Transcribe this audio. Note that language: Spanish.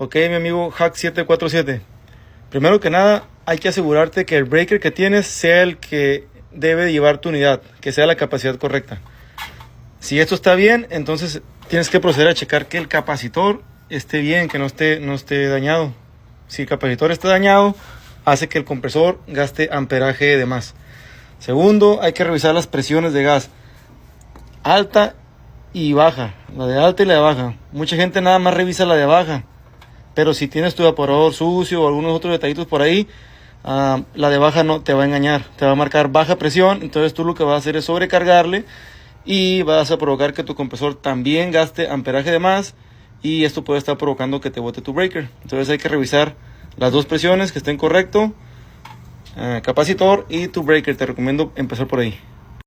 Ok, mi amigo Hack747. Primero que nada, hay que asegurarte que el breaker que tienes sea el que debe llevar tu unidad, que sea la capacidad correcta. Si esto está bien, entonces tienes que proceder a checar que el capacitor esté bien, que no esté dañado. Si el capacitor está dañado, hace que el compresor gaste amperaje de más. Segundo, hay que revisar las presiones de gas. Alta y baja, la de alta y la de baja. Mucha gente nada más revisa la de baja, pero si tienes tu evaporador sucio o algunos otros detallitos por ahí, la de baja no te va a engañar, te va a marcar baja presión. Entonces tú lo que vas a hacer es sobrecargarle y vas a provocar que tu compresor también gaste amperaje de más, y esto puede estar provocando que te bote tu breaker. Entonces hay que revisar las dos presiones que estén correcto, capacitor y tu breaker. Te recomiendo empezar por ahí.